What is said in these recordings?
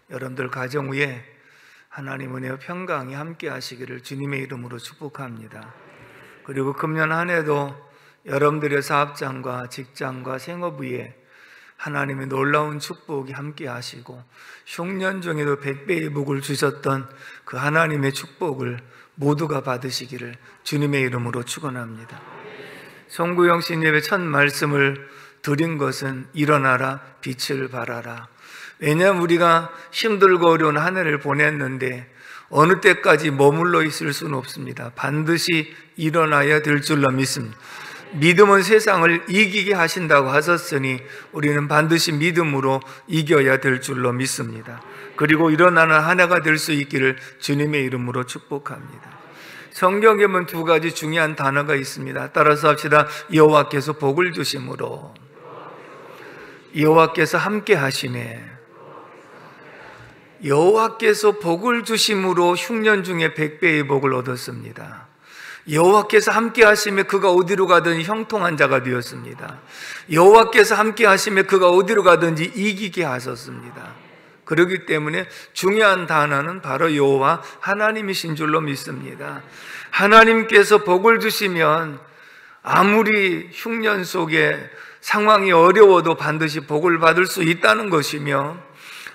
여러분들 가정 위에 하나님 은혜와 평강이 함께 하시기를 주님의 이름으로 축복합니다. 그리고 금년 한 해도 여러분들의 사업장과 직장과 생업 위에 하나님의 놀라운 축복이 함께 하시고 흉년 중에도 100배의 복을 주셨던 그 하나님의 축복을 모두가 받으시기를 주님의 이름으로 축원합니다. 송구영 신예배 첫 말씀을 드린 것은 일어나라 빛을 발하라. 왜냐하면 우리가 힘들고 어려운 한 해를 보냈는데 어느 때까지 머물러 있을 수는 없습니다. 반드시 일어나야 될 줄로 믿습니다. 믿음은 세상을 이기게 하신다고 하셨으니 우리는 반드시 믿음으로 이겨야 될 줄로 믿습니다. 그리고 일어나는 한 해가 될 수 있기를 주님의 이름으로 축복합니다. 성경에 보면 두 가지 중요한 단어가 있습니다. 따라서 합시다. 여호와께서 복을 주심으로, 여호와께서 함께 하시네. 여호와께서 복을 주심으로 흉년 중에 100배의 복을 얻었습니다. 여호와께서 함께 하시며 그가 어디로 가든지 형통한 자가 되었습니다. 여호와께서 함께 하시며 그가 어디로 가든지 이기게 하셨습니다. 그렇기 때문에 중요한 단어는 바로 여호와 하나님이신 줄로 믿습니다. 하나님께서 복을 주시면 아무리 흉년 속에 상황이 어려워도 반드시 복을 받을 수 있다는 것이며,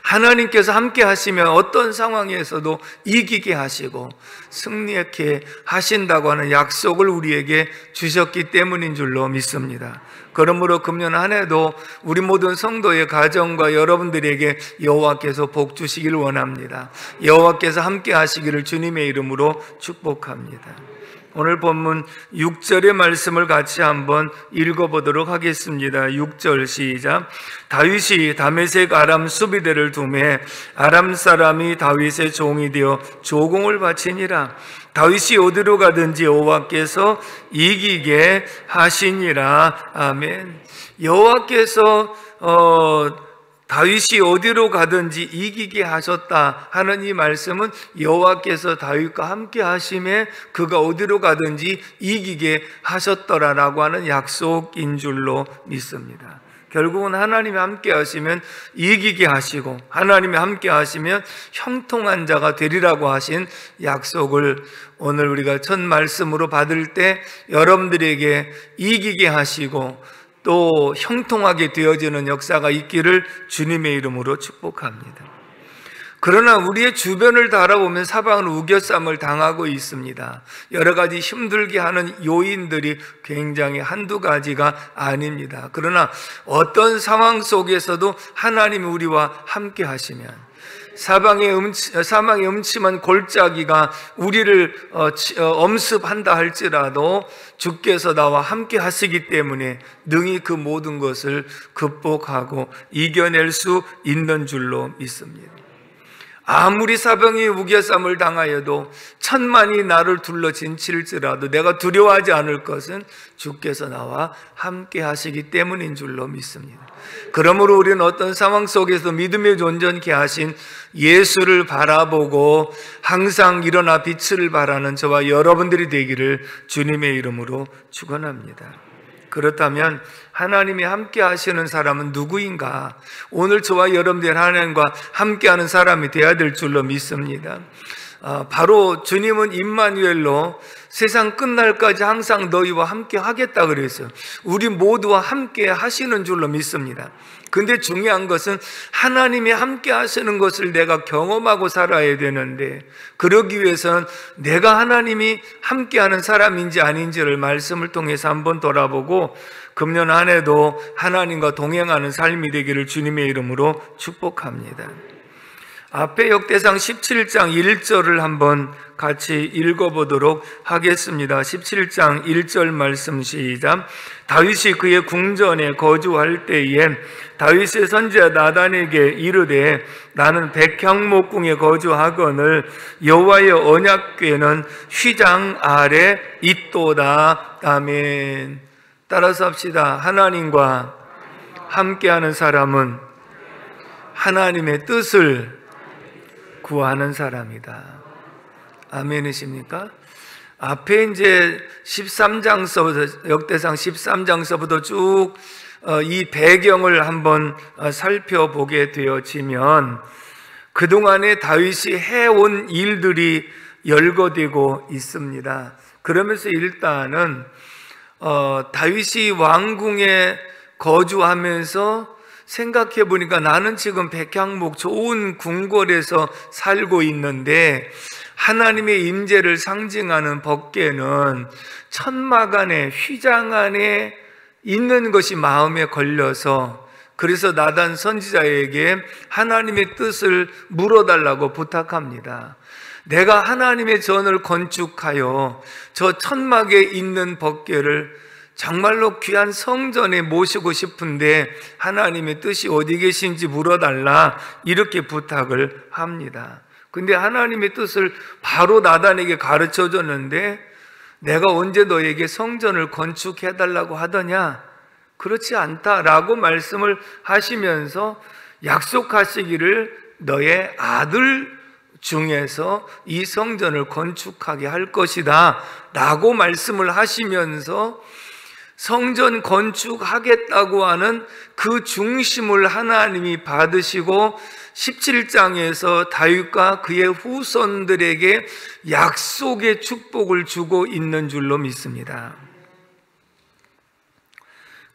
하나님께서 함께 하시면 어떤 상황에서도 이기게 하시고 승리하게 하신다고 하는 약속을 우리에게 주셨기 때문인 줄로 믿습니다. 그러므로 금년 한 해도 우리 모든 성도의 가정과 여러분들에게 여호와께서 복 주시길 원합니다. 여호와께서 함께 하시기를 주님의 이름으로 축복합니다. 오늘 본문 6절의 말씀을 같이 한번 읽어보도록 하겠습니다. 6절 시작. 다윗이 다메섹 아람 수비대를 두매 아람 사람이 다윗의 종이 되어 조공을 바치니라. 다윗이 어디로 가든지 여호와께서 이기게 하시니라. 아멘. 여호와께서 다윗이 어디로 가든지 이기게 하셨다 하는 이 말씀은 여호와께서 다윗과 함께 하심에 그가 어디로 가든지 이기게 하셨더라라고 하는 약속인 줄로 믿습니다. 결국은 하나님이 함께 하시면 이기게 하시고 하나님이 함께 하시면 형통한 자가 되리라고 하신 약속을 오늘 우리가 첫 말씀으로 받을 때 여러분들에게 이기게 하시고 또 형통하게 되어지는 역사가 있기를 주님의 이름으로 축복합니다. 그러나 우리의 주변을 바라보면 사방은 우겨쌈을 당하고 있습니다. 여러 가지 힘들게 하는 요인들이 굉장히 한두 가지가 아닙니다. 그러나 어떤 상황 속에서도 하나님이 우리와 함께 하시면 사망의 음침한 골짜기가 우리를 엄습한다 할지라도 주께서 나와 함께 하시기 때문에 능히 그 모든 것을 극복하고 이겨낼 수 있는 줄로 믿습니다. 아무리 사방이 우겨쌈을 당하여도 천만이 나를 둘러 진칠지라도 내가 두려워하지 않을 것은 주께서 나와 함께 하시기 때문인 줄로 믿습니다. 그러므로 우리는 어떤 상황 속에서 믿음에 온전케 하신 예수를 바라보고 항상 일어나 빛을 발하는 저와 여러분들이 되기를 주님의 이름으로 축원합니다. 그렇다면 하나님이 함께 하시는 사람은 누구인가? 오늘 저와 여러분들이 하나님과 함께하는 사람이 되어야 될 줄로 믿습니다. 바로 주님은 임마누엘로 세상 끝날까지 항상 너희와 함께 하겠다 그랬어요. 우리 모두와 함께 하시는 줄로 믿습니다. 근데 중요한 것은 하나님이 함께 하시는 것을 내가 경험하고 살아야 되는데, 그러기 위해서는 내가 하나님이 함께하는 사람인지 아닌지를 말씀을 통해서 한번 돌아보고 금년 한 해도 하나님과 동행하는 삶이 되기를 주님의 이름으로 축복합니다. 앞에 역대상 17장 1절을 한번 같이 읽어보도록 하겠습니다. 17장 1절 말씀 시작. 다윗이 그의 궁전에 거주할 때에 다윗의 선지자 나단에게 이르되 나는 백향목궁에 거주하거늘 여호와의 언약궤는 휘장 아래 있도다. 아멘. 따라서 합시다. 하나님과 함께하는 사람은 하나님의 뜻을 구하는 사람이다. 아멘이십니까? 앞에 이제 13장서부터, 역대상 13장서부터 쭉 이 배경을 한번 살펴보게 되어지면 그동안에 다윗이 해온 일들이 열거되고 있습니다. 그러면서 일단은 다윗이 왕궁에 거주하면서 생각해 보니까 나는 지금 백향목 좋은 궁궐에서 살고 있는데 하나님의 임재를 상징하는 법궤는 천막 안에, 휘장 안에 있는 것이 마음에 걸려서, 그래서 나단 선지자에게 하나님의 뜻을 물어달라고 부탁합니다. 내가 하나님의 전을 건축하여 저 천막에 있는 법궤를 정말로 귀한 성전에 모시고 싶은데 하나님의 뜻이 어디 계신지 물어달라, 이렇게 부탁을 합니다. 근데 하나님의 뜻을 바로 나단에게 가르쳐 줬는데 내가 언제 너에게 성전을 건축해달라고 하더냐? 그렇지 않다라고 말씀을 하시면서 약속하시기를 너의 아들 중에서 이 성전을 건축하게 할 것이다 라고 말씀을 하시면서 성전 건축하겠다고 하는 그 중심을 하나님이 받으시고 17장에서 다윗과 그의 후손들에게 약속의 축복을 주고 있는 줄로 믿습니다.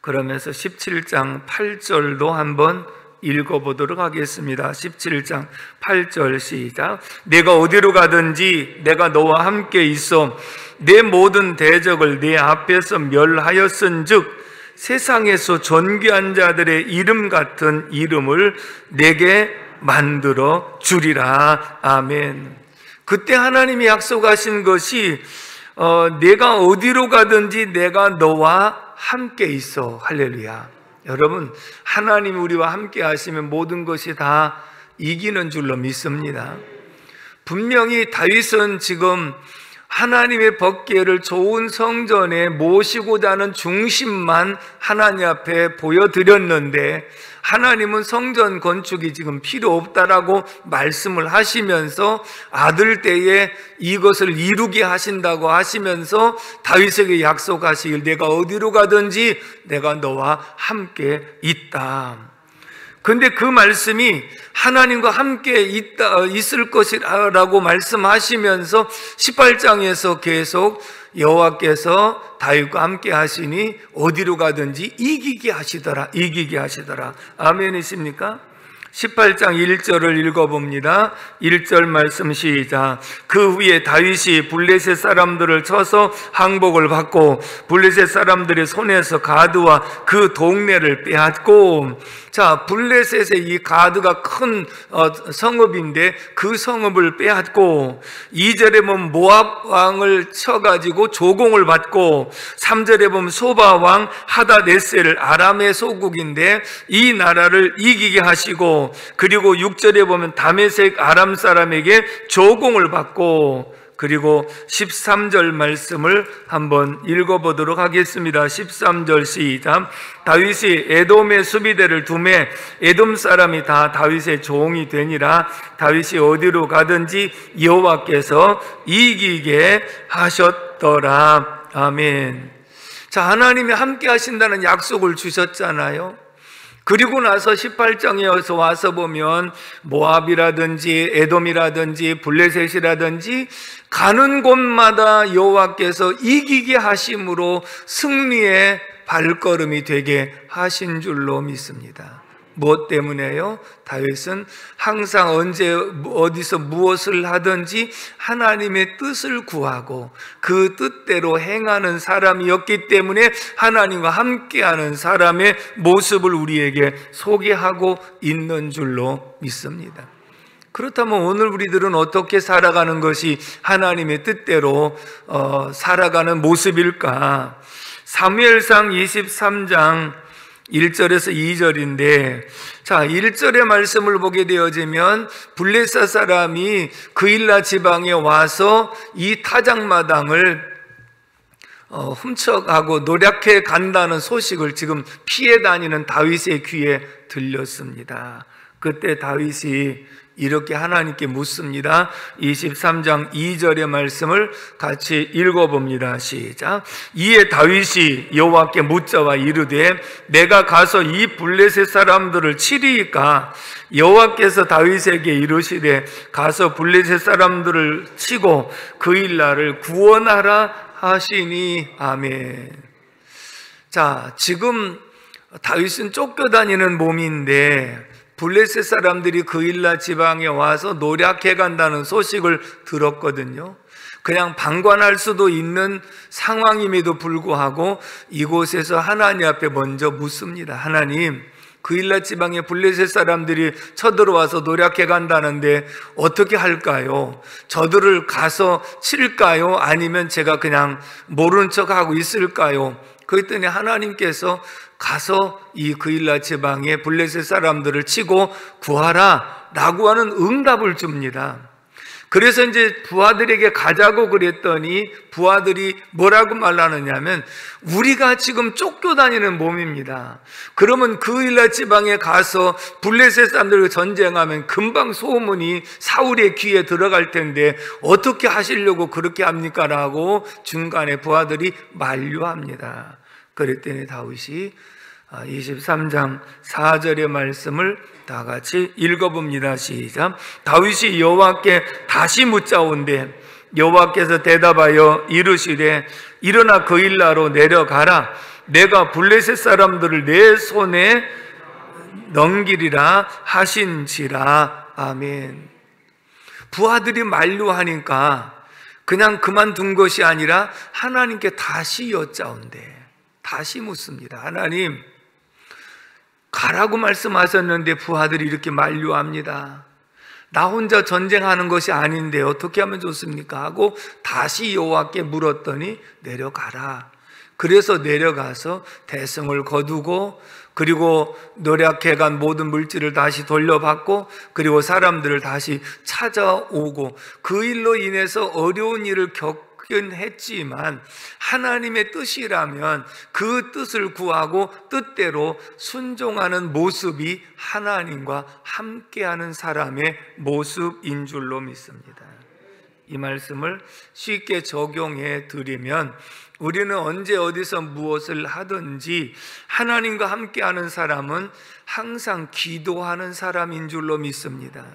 그러면서 17장 8절도 한번 읽어보도록 하겠습니다. 17장 8절 시작. 내가 어디로 가든지 내가 너와 함께 있어 내 모든 대적을 내 앞에서 멸하였은즉 세상에서 존귀한 자들의 이름 같은 이름을 내게 만들어 주리라. 아멘. 그때 하나님이 약속하신 것이 내가 어디로 가든지 내가 너와 함께 있어. 할렐루야. 여러분, 하나님이 우리와 함께 하시면 모든 것이 다 이기는 줄로 믿습니다. 분명히 다윗은 지금 하나님의 법궤를 좋은 성전에 모시고자 하는 중심만 하나님 앞에 보여드렸는데 하나님은 성전 건축이 지금 필요 없다라고 말씀을 하시면서 아들 때에 이것을 이루게 하신다고 하시면서 다윗에게 약속하시길 내가 어디로 가든지 내가 너와 함께 있다. 근데 그 말씀이 하나님과 함께 있을 것이라고 말씀하시면서 18장에서 계속 여호와께서 다윗과 함께 하시니 어디로 가든지 이기게 하시더라. 아멘이십니까? 18장 1절을 읽어봅니다. 1절 말씀 시작. 그 후에 다윗이 블레셋 사람들을 쳐서 항복을 받고 블레셋 사람들의 손에서 가드와 그 동네를 빼앗고, 자, 블레셋의 이 가드가 큰 성읍인데 그 성읍을 빼앗고, 2절에 보면 모압 왕을 쳐가지고 조공을 받고, 3절에 보면 소바 왕 하다네셀 아람의 소국인데 이 나라를 이기게 하시고, 그리고 6절에 보면 다메섹 아람 사람에게 조공을 받고, 그리고 13절 말씀을 한번 읽어보도록 하겠습니다. 13절 시작. 다윗이 에돔의 수비대를 두매 에돔 사람이 다 다윗의 종이 되니라. 다윗이 어디로 가든지 여호와께서 이기게 하셨더라. 아멘. 자, 하나님이 함께 하신다는 약속을 주셨잖아요. 그리고 나서 18장에 와서 보면 모압이라든지 에돔이라든지 블레셋이라든지 가는 곳마다 여호와께서 이기게 하심으로 승리의 발걸음이 되게 하신 줄로 믿습니다. 무엇 때문에요? 다윗은 항상 언제 어디서 무엇을 하든지 하나님의 뜻을 구하고 그 뜻대로 행하는 사람이었기 때문에 하나님과 함께하는 사람의 모습을 우리에게 소개하고 있는 줄로 믿습니다. 그렇다면 오늘 우리들은 어떻게 살아가는 것이 하나님의 뜻대로 살아가는 모습일까? 사무엘상 23장 1절에서 2절인데, 자, 1절의 말씀을 보게 되어지면 블레셋 사람이 그일라 지방에 와서 이 타작마당을 훔쳐가고 노략해 간다는 소식을 지금 피해 다니는 다윗의 귀에 들렸습니다. 그때 다윗이 이렇게 하나님께 묻습니다. 23장 2절의 말씀을 같이 읽어봅니다. 시작. 이에 다윗이 여호와께 묻자와 이르되 내가 가서 이 블레셋 사람들을 치리이까? 여호와께서 다윗에게 이르시되 가서 블레셋 사람들을 치고 그 일날을 구원하라 하시니. 아멘. 자, 지금 다윗은 쫓겨다니는 몸인데 블레셋 사람들이 그일라 지방에 와서 노략해 간다는 소식을 들었거든요. 그냥 방관할 수도 있는 상황임에도 불구하고 이곳에서 하나님 앞에 먼저 묻습니다. 하나님, 그일라 지방에 블레셋 사람들이 쳐들어와서 노략해 간다는데 어떻게 할까요? 저들을 가서 칠까요? 아니면 제가 그냥 모른 척하고 있을까요? 그랬더니 하나님께서 가서 이 그일라 지방의 블레셋 사람들을 치고 구하라 라고 하는 응답을 줍니다. 그래서 이제 부하들에게 가자고 그랬더니 부하들이 뭐라고 말하느냐면 우리가 지금 쫓겨다니는 몸입니다. 그러면 그일라 지방에 가서 블레셋 사람들과 전쟁하면 금방 소문이 사울의 귀에 들어갈 텐데 어떻게 하시려고 그렇게 합니까? 라고 중간에 부하들이 만류합니다. 그랬더니 다윗이 23장 4절의 말씀을 다 같이 읽어봅니다. 시작. 다윗이 여호와께 다시 묻자온대 여호와께서 대답하여 이르시되 일어나 그일라로 내려가라. 내가 블레셋 사람들을 내 손에 넘기리라 하신지라. 아멘. 부하들이 만류하니까 그냥 그만둔 것이 아니라 하나님께 다시 여짜온대. 다시 묻습니다. 하나님, 가라고 말씀하셨는데 부하들이 이렇게 만류합니다. 나 혼자 전쟁하는 것이 아닌데 어떻게 하면 좋습니까? 하고 다시 여호와께 물었더니 내려가라. 그래서 내려가서 대성을 거두고 그리고 노략해간 모든 물질을 다시 돌려받고 그리고 사람들을 다시 찾아오고 그 일로 인해서 어려운 일을 겪긴 했지만 하나님의 뜻이라면 그 뜻을 구하고 뜻대로 순종하는 모습이 하나님과 함께하는 사람의 모습인 줄로 믿습니다. 이 말씀을 쉽게 적용해 드리면 우리는 언제 어디서 무엇을 하든지 하나님과 함께하는 사람은 항상 기도하는 사람인 줄로 믿습니다.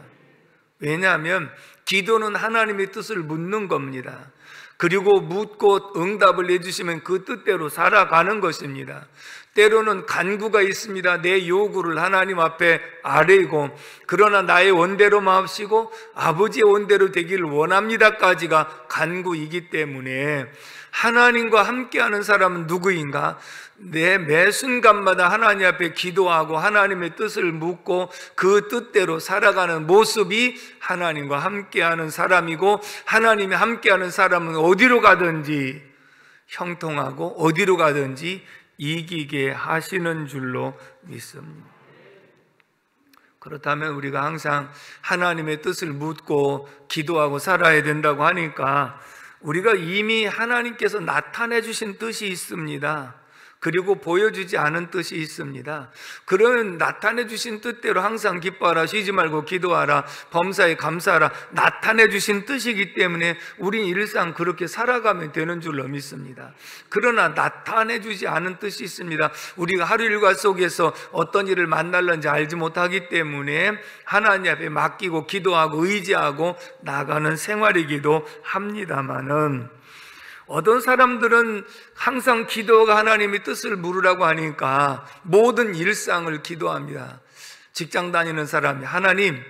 왜냐하면 기도는 하나님의 뜻을 묻는 겁니다. 그리고 묻고 응답을 해주시면 그 뜻대로 살아가는 것입니다. 때로는 간구가 있습니다. 내 요구를 하나님 앞에 아뢰고 그러나 나의 원대로 마옵시고 아버지의 원대로 되기를 원합니다까지가 간구이기 때문에 하나님과 함께하는 사람은 누구인가? 매 순간마다 하나님 앞에 기도하고 하나님의 뜻을 묻고 그 뜻대로 살아가는 모습이 하나님과 함께하는 사람이고 하나님이 함께하는 사람은 어디로 가든지 형통하고 어디로 가든지 이기게 하시는 줄로 믿습니다. 그렇다면 우리가 항상 하나님의 뜻을 묻고 기도하고 살아야 된다고 하니까 우리가 이미 하나님께서 나타내 주신 뜻이 있습니다. 그리고 보여주지 않은 뜻이 있습니다. 그러면 나타내 주신 뜻대로 항상 기뻐하라, 쉬지 말고 기도하라, 범사에 감사하라, 나타내 주신 뜻이기 때문에 우린 일상 그렇게 살아가면 되는 줄로 믿습니다. 그러나 나타내 주지 않은 뜻이 있습니다. 우리가 하루 일과 속에서 어떤 일을 만날는지 알지 못하기 때문에 하나님 앞에 맡기고 기도하고 의지하고 나가는 생활이기도 합니다마는 어떤 사람들은 항상 기도가 하나님의 뜻을 물으라고 하니까 모든 일상을 기도합니다. 직장 다니는 사람이 하나님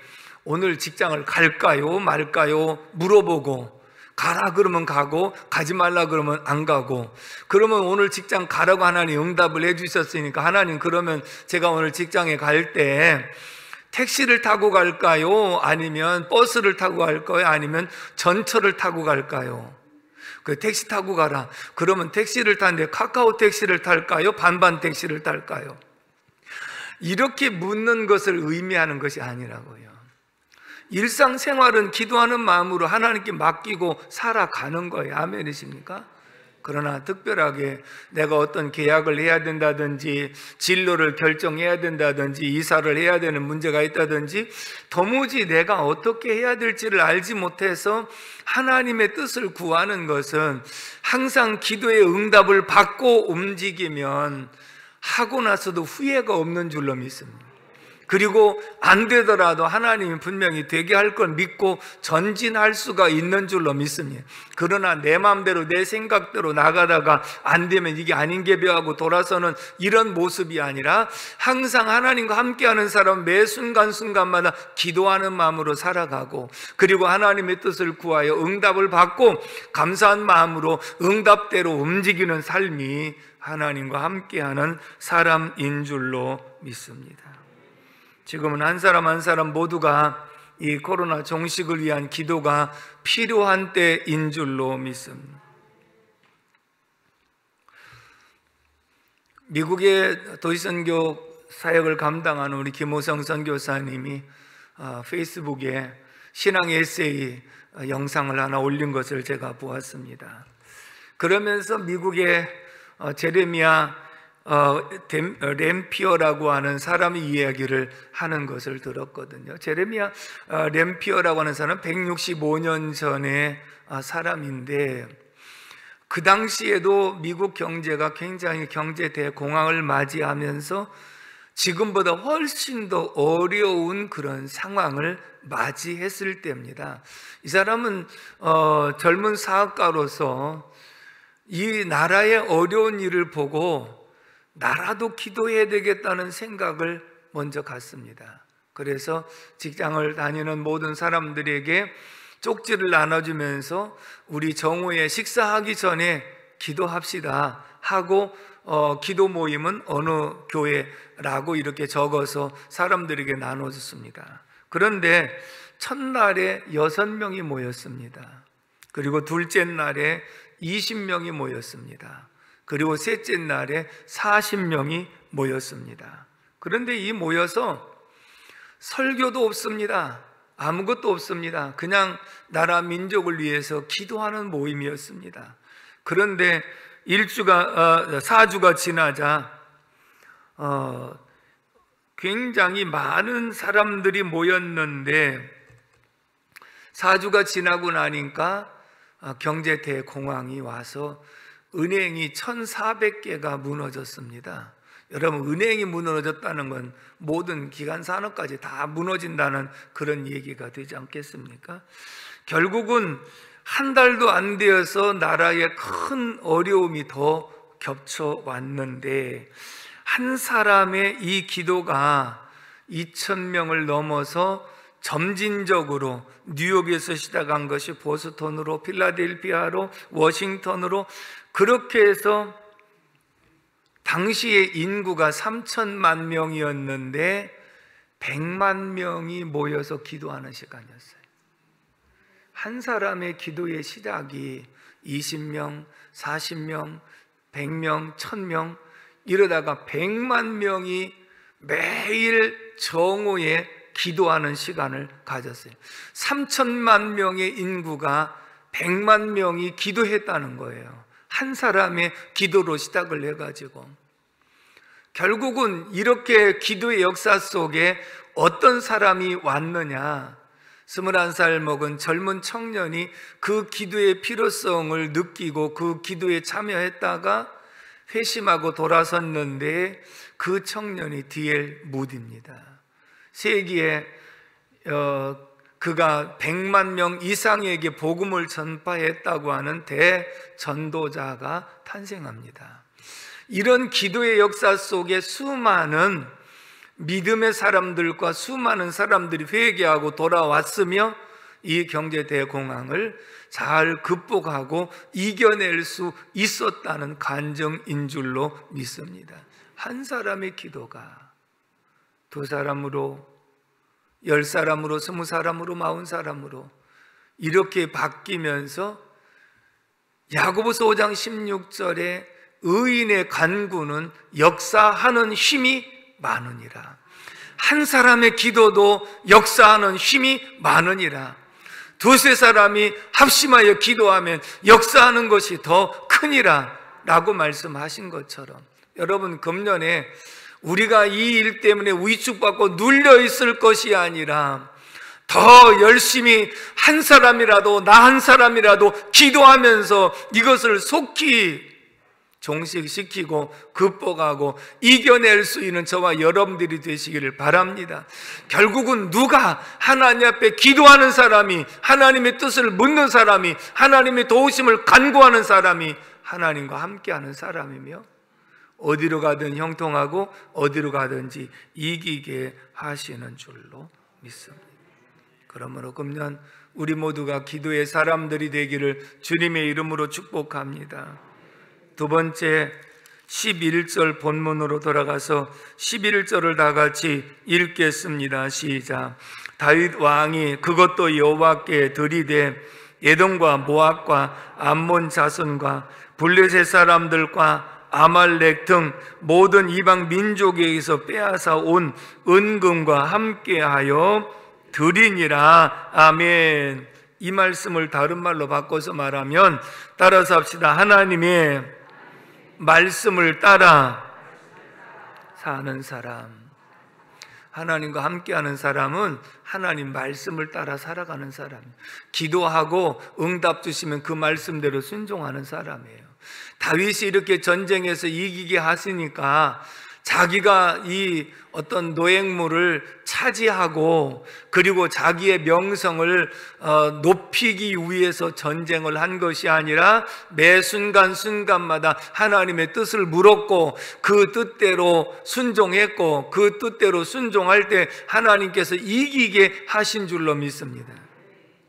오늘 직장을 갈까요 말까요 물어보고 가라 그러면 가고 가지 말라 그러면 안 가고 그러면 오늘 직장 가라고 하나님 응답을 해주셨으니까 하나님 그러면 제가 오늘 직장에 갈 때 택시를 타고 갈까요? 아니면 버스를 타고 갈까요? 아니면 전철을 타고 갈까요? 그 택시 타고 가라. 그러면 택시를 타는데 카카오 택시를 탈까요? 반반 택시를 탈까요? 이렇게 묻는 것을 의미하는 것이 아니라고요. 일상생활은 기도하는 마음으로 하나님께 맡기고 살아가는 거예요. 아멘이십니까? 그러나 특별하게 내가 어떤 계약을 해야 된다든지 진로를 결정해야 된다든지 이사를 해야 되는 문제가 있다든지 도무지 내가 어떻게 해야 될지를 알지 못해서 하나님의 뜻을 구하는 것은 항상 기도의 응답을 받고 움직이면 하고 나서도 후회가 없는 줄로 믿습니다. 그리고 안 되더라도 하나님이 분명히 되게 할 걸 믿고 전진할 수가 있는 줄로 믿습니다. 그러나 내 마음대로 내 생각대로 나가다가 안 되면 이게 아닌 게 벼하고 돌아서는 이런 모습이 아니라 항상 하나님과 함께하는 사람 매 순간순간마다 기도하는 마음으로 살아가고 그리고 하나님의 뜻을 구하여 응답을 받고 감사한 마음으로 응답대로 움직이는 삶이 하나님과 함께하는 사람인 줄로 믿습니다. 지금은 한 사람 한 사람 모두가 이 코로나 종식을 위한 기도가 필요한 때인 줄로 믿습니다. 미국의 도시선교 사역을 감당하는 우리 김호성 선교사님이 페이스북에 신앙 에세이 영상을 하나 올린 것을 제가 보았습니다. 그러면서 미국의 제레미야 램피어라고 하는 사람의 이야기를 하는 것을 들었거든요. 제레미야 램피어라고 하는 사람은 165년 전의 사람인데 그 당시에도 미국 경제가 굉장히 경제 대공황을 맞이하면서 지금보다 훨씬 더 어려운 그런 상황을 맞이했을 때입니다. 이 사람은 젊은 사업가로서 이 나라의 어려운 일을 보고 나라도 기도해야 되겠다는 생각을 먼저 갖습니다. 그래서 직장을 다니는 모든 사람들에게 쪽지를 나눠주면서 우리 정오에 식사하기 전에 기도합시다 하고 기도 모임은 어느 교회라고 이렇게 적어서 사람들에게 나눠줬습니다. 그런데 첫날에 6명이 모였습니다. 그리고 둘째 날에 20명이 모였습니다. 그리고 셋째 날에 40명이 모였습니다. 그런데 이 모여서 설교도 없습니다. 아무것도 없습니다. 그냥 나라 민족을 위해서 기도하는 모임이었습니다. 그런데 4주가 지나자 굉장히 많은 사람들이 모였는데 4주가 지나고 나니까 경제 대공황이 와서 은행이 1,400개가 무너졌습니다. 여러분, 은행이 무너졌다는 건 모든 기관 산업까지 다 무너진다는 그런 얘기가 되지 않겠습니까? 결국은 한 달도 안 되어서 나라에 큰 어려움이 더 겹쳐왔는데 한 사람의 이 기도가 2,000명을 넘어서 점진적으로 뉴욕에서 시작한 것이 보스턴으로, 필라델피아로, 워싱턴으로 그렇게 해서 당시의 인구가 3천만 명이었는데 100만 명이 모여서 기도하는 시간이었어요. 한 사람의 기도의 시작이 20명, 40명, 100명, 1000명 이러다가 100만 명이 매일 정오에 기도하는 시간을 가졌어요. 3천만 명의 인구가 100만 명이 기도했다는 거예요. 한 사람의 기도로 시작을 해가지고 결국은 이렇게 기도의 역사 속에 어떤 사람이 왔느냐, 21살 먹은 젊은 청년이 그 기도의 필요성을 느끼고 그 기도에 참여했다가 회심하고 돌아섰는데 그 청년이 D.L. 무디입니다. 세기에 그가 100만 명 이상에게 복음을 전파했다고 하는 대전도자가 탄생합니다. 이런 기도의 역사 속에 수많은 믿음의 사람들과 수많은 사람들이 회개하고 돌아왔으며 이 경제 대공황을 잘 극복하고 이겨낼 수 있었다는 간증인 줄로 믿습니다. 한 사람의 기도가 2사람으로, 10사람으로, 20사람으로, 40사람으로 이렇게 바뀌면서 야고보서 5장 16절에 의인의 간구는 역사하는 힘이 많으니라. 한 사람의 기도도 역사하는 힘이 많으니라. 2-3 사람이 합심하여 기도하면 역사하는 것이 더 크니라 라고 말씀하신 것처럼, 여러분, 금년에 우리가 이 일 때문에 위축받고 눌려 있을 것이 아니라 더 열심히 한 사람이라도, 나 한 사람이라도 기도하면서 이것을 속히 종식시키고 극복하고 이겨낼 수 있는 저와 여러분들이 되시기를 바랍니다. 결국은 누가 하나님 앞에 기도하는 사람이, 하나님의 뜻을 묻는 사람이, 하나님의 도우심을 간구하는 사람이 하나님과 함께하는 사람이며, 어디로 가든 형통하고 어디로 가든지 이기게 하시는 줄로 믿습니다. 그러므로 금년 우리 모두가 기도의 사람들이 되기를 주님의 이름으로 축복합니다. 두 번째, 11절 본문으로 돌아가서 11절을 다 같이 읽겠습니다. 시작. 다윗 왕이 그것도 여호와께 드리되 에돔과 모압과 암몬 자손과 블레셋 사람들과 아말렉 등 모든 이방 민족에게서 빼앗아 온 은금과 함께하여 드리니라. 아멘. 이 말씀을 다른 말로 바꿔서 말하면, 따라서 합시다. 하나님의 말씀을 따라 사는 사람, 하나님과 함께하는 사람은 하나님 말씀을 따라 살아가는 사람, 기도하고 응답 주시면 그 말씀대로 순종하는 사람이에요. 다윗이 이렇게 전쟁에서 이기게 하시니까 자기가 이 어떤 노획물을 차지하고 그리고 자기의 명성을 높이기 위해서 전쟁을 한 것이 아니라 매 순간순간마다 하나님의 뜻을 물었고 그 뜻대로 순종했고, 그 뜻대로 순종할 때 하나님께서 이기게 하신 줄로 믿습니다.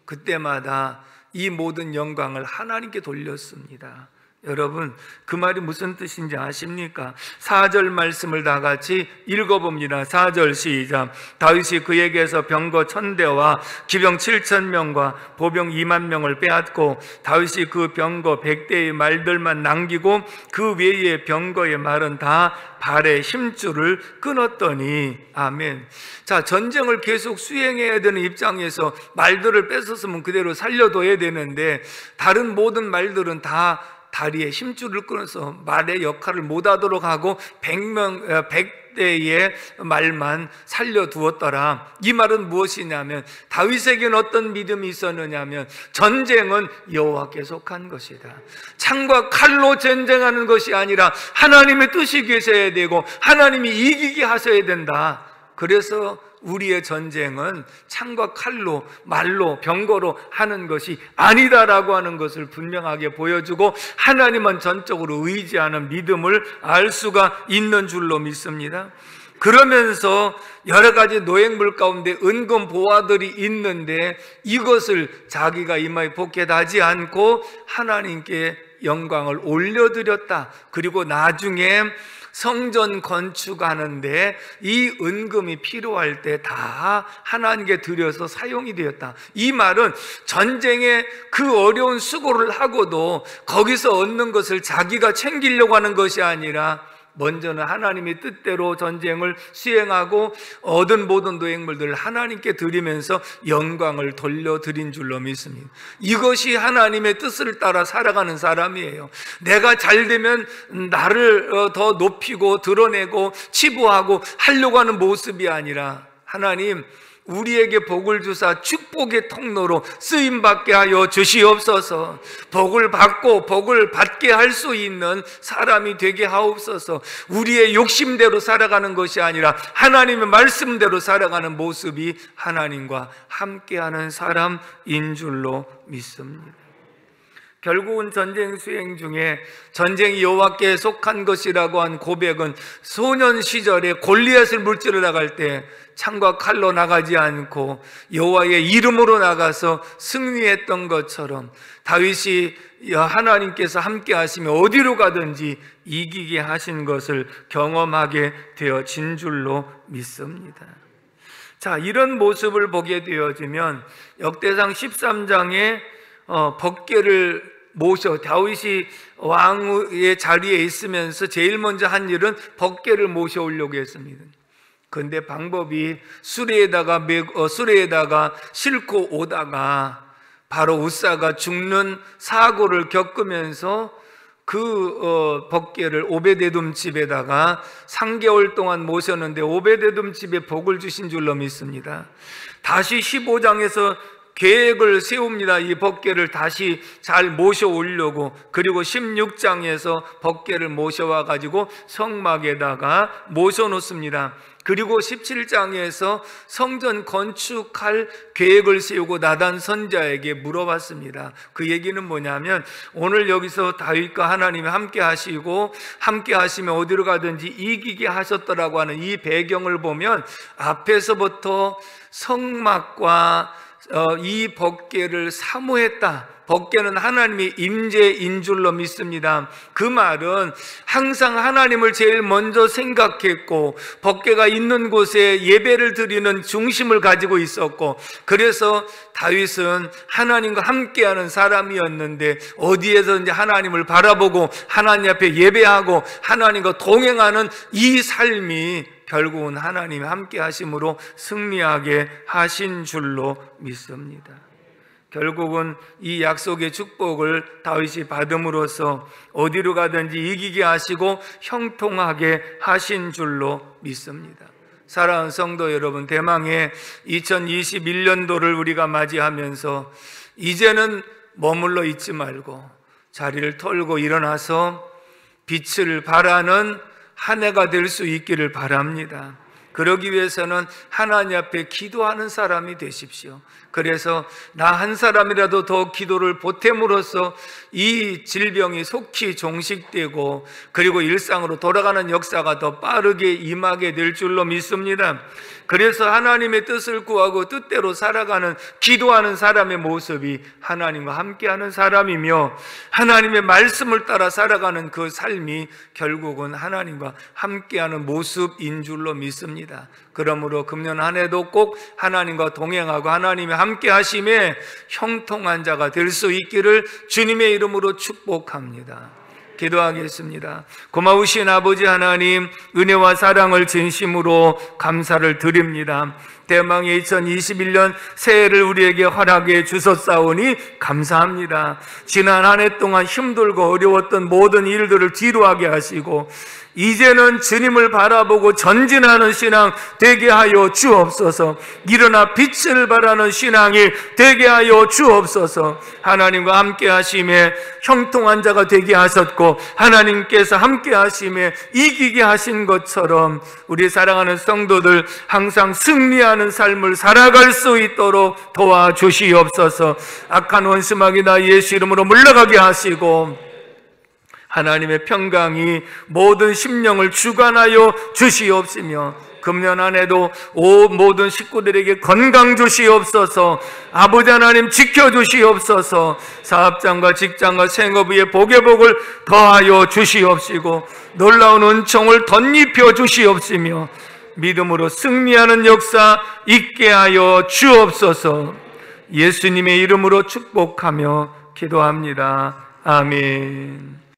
그때마다 이 모든 영광을 하나님께 돌렸습니다. 여러분, 그 말이 무슨 뜻인지 아십니까? 4절 말씀을 다 같이 읽어봅니다. 4절 시작. 다윗이 그에게서 병거 1000대와 기병 7000명과 보병 20000명을 빼앗고 다윗이 그 병거 100대의 말들만 남기고 그 외의 병거의 말은 다 발의 힘줄을 끊었더니. 아멘. 자, 전쟁을 계속 수행해야 되는 입장에서 말들을 뺏었으면 그대로 살려둬야 되는데, 다른 모든 말들은 다 다리에 힘줄을 끊어서 말의 역할을 못하도록 하고 100대의 말만 살려두었더라. 이 말은 무엇이냐면, 다윗에게는 어떤 믿음이 있었느냐면, 전쟁은 여호와께 속한 것이다. 창과 칼로 전쟁하는 것이 아니라 하나님의 뜻이 계셔야 되고 하나님이 이기게 하셔야 된다. 그래서 우리의 전쟁은 창과 칼로, 말로, 병거로 하는 것이 아니다라고 하는 것을 분명하게 보여주고 하나님만 전적으로 의지하는 믿음을 알 수가 있는 줄로 믿습니다. 그러면서 여러 가지 노획물 가운데 은금 보화들이 있는데 이것을 자기가 이마에 포켓하지 않고 하나님께 영광을 올려드렸다. 그리고 나중에 성전 건축하는데 이 은금이 필요할 때 다 하나님께 드려서 사용이 되었다. 이 말은 전쟁에 그 어려운 수고를 하고도 거기서 얻는 것을 자기가 챙기려고 하는 것이 아니라 먼저는 하나님의 뜻대로 전쟁을 수행하고 얻은 모든 노획물들을 하나님께 드리면서 영광을 돌려드린 줄로 믿습니다. 이것이 하나님의 뜻을 따라 살아가는 사람이에요. 내가 잘 되면 나를 더 높이고 드러내고 치부하고 하려고 하는 모습이 아니라, 하나님 우리에게 복을 주사 축복의 통로로 쓰임받게 하여 주시옵소서. 복을 받고 복을 받게 할 수 있는 사람이 되게 하옵소서. 우리의 욕심대로 살아가는 것이 아니라 하나님의 말씀대로 살아가는 모습이 하나님과 함께하는 사람인 줄로 믿습니다. 결국은 전쟁 수행 중에 전쟁이 여호와께 속한 것이라고 한 고백은 소년 시절에 골리앗을 물질러 나갈 때 창과 칼로 나가지 않고 여호와의 이름으로 나가서 승리했던 것처럼 다윗이 하나님께서 함께 하시며 어디로 가든지 이기게 하신 것을 경험하게 되어진 줄로 믿습니다. 자, 이런 모습을 보게 되어지면 역대상 13장에 법궤를 모셔, 다윗이 왕의 자리에 있으면서 제일 먼저 한 일은 법궤를 모셔오려고 했습니다. 그런데 방법이 수레에다가 싣고 오다가 바로 우사가 죽는 사고를 겪으면서 법궤를 오베데돔 집에다가 3개월 동안 모셨는데 오베데돔 집에 복을 주신 줄로 믿습니다. 다시 15장에서 계획을 세웁니다. 이 법궤를 다시 잘 모셔오려고. 그리고 16장에서 법궤를 모셔와 가지고 성막에다가 모셔놓습니다. 그리고 17장에서 성전 건축할 계획을 세우고 나단 선자에게 물어봤습니다. 그 얘기는 뭐냐면, 오늘 여기서 다윗과 하나님이 함께 하시고 함께 하시면 어디로 가든지 이기게 하셨더라고 하는 이 배경을 보면, 앞에서부터 성막과 이 법궤를 사모했다. 법궤는 하나님의 임재인 줄로 믿습니다. 그 말은 항상 하나님을 제일 먼저 생각했고, 법궤가 있는 곳에 예배를 드리는 중심을 가지고 있었고, 그래서 다윗은 하나님과 함께하는 사람이었는데, 어디에서든지 하나님을 바라보고 하나님 앞에 예배하고 하나님과 동행하는 이 삶이 결국은 하나님이 함께 하심으로 승리하게 하신 줄로 믿습니다. 결국은 이 약속의 축복을 다윗이 받음으로써 어디로 가든지 이기게 하시고 형통하게 하신 줄로 믿습니다. 사랑하는 성도 여러분, 대망의 2021년도를 우리가 맞이하면서 이제는 머물러 있지 말고 자리를 털고 일어나서 빛을 발하는 한 해가 될 수 있기를 바랍니다. 그러기 위해서는 하나님 앞에 기도하는 사람이 되십시오. 그래서 나 한 사람이라도 더 기도를 보탬으로써 이 질병이 속히 종식되고, 그리고 일상으로 돌아가는 역사가 더 빠르게 임하게 될 줄로 믿습니다. 그래서 하나님의 뜻을 구하고 뜻대로 살아가는, 기도하는 사람의 모습이 하나님과 함께하는 사람이며, 하나님의 말씀을 따라 살아가는 그 삶이 결국은 하나님과 함께하는 모습인 줄로 믿습니다. 그러므로 금년 한 해도 꼭 하나님과 동행하고 하나님이 함께 하심에 형통한 자가 될 수 있기를 주님의 이름으로 축복합니다. 기도하겠습니다. 고마우신 아버지 하나님, 은혜와 사랑을 진심으로 감사를 드립니다. 대망의 2021년 새해를 우리에게 허락해 주셨사오니 감사합니다. 지난 한 해 동안 힘들고 어려웠던 모든 일들을 뒤로하게 하시고, 이제는 주님을 바라보고 전진하는 신앙 되게 하여 주옵소서. 일어나 빛을 발하는 신앙이 되게 하여 주옵소서. 하나님과 함께 하심에 형통한 자가 되게 하셨고, 하나님께서 함께 하심에 이기게 하신 것처럼 우리 사랑하는 성도들 항상 승리하는 삶을 살아갈 수 있도록 도와주시옵소서. 악한 원수마귀나 예수 이름으로 물러가게 하시고, 하나님의 평강이 모든 심령을 주관하여 주시옵시며, 금년 한 해도 모든 식구들에게 건강 주시옵소서. 아버지 하나님 지켜주시옵소서. 사업장과 직장과 생업의 복의 복을 더하여 주시옵시고, 놀라운 은총을 덧입혀 주시옵시며, 믿음으로 승리하는 역사 있게 하여 주옵소서. 예수님의 이름으로 축복하며 기도합니다. 아멘.